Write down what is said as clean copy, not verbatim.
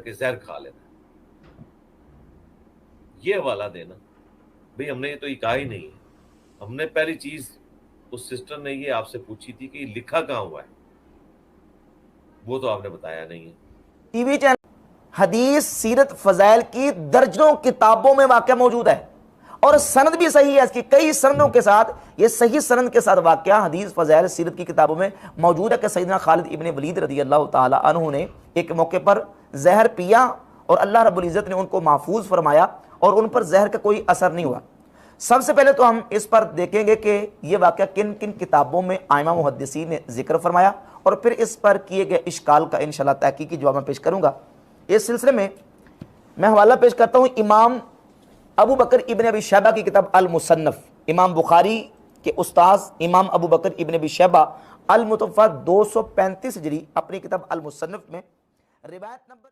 कि जहर खा लेना, ये हवाला देना। भाई हमने तो ये कहा ही नहीं है। हमने पहली चीज उस सिस्टर ने ये आपसे पूछी थी कि लिखा कहां हुआ है, वो तो आपने बताया नहीं है। टीवी चैनल हदीस सीरत फजाइल की दर्जनों किताबों में वाकया मौजूद है और सनद भी सही है, इसकी कई सनदों के साथ, ये सही सनद के साथ वाकया हदीस फजाइल सीरत की किताबों में मौजूद है कि सैयदना खालिद इब्न वलीद रज़ी अल्लाह ताला अन्हु ने एक मौके पर जहर पिया और अल्लाह रब्बुल इज़्ज़त ने उनको महफूज फरमाया और उन पर जहर का कोई असर नहीं हुआ। सबसे पहले तो हम इस पर देखेंगे कि यह वाकया किन किन किताबों में आइमा मुहद्दिसीन ने जिक्र फरमाया और फिर इस पर किए गए इश्काल का इंशाअल्लाह तहकीकी जवाब मैं पेश करूंगा। इस सिलसिले में मैं हवाला पेश करता हूं इमाम अबू बकर इब्न अबी शैबा की किताब अल मुसन्नफ, इमाम बुखारी के उस्ताद इमाम अबू बकर इब्न अबी शैबा अल मुतवफ़्फ़ा 235 हिजरी अपनी किताब अल मुसन्नफ में रिवायत नंबर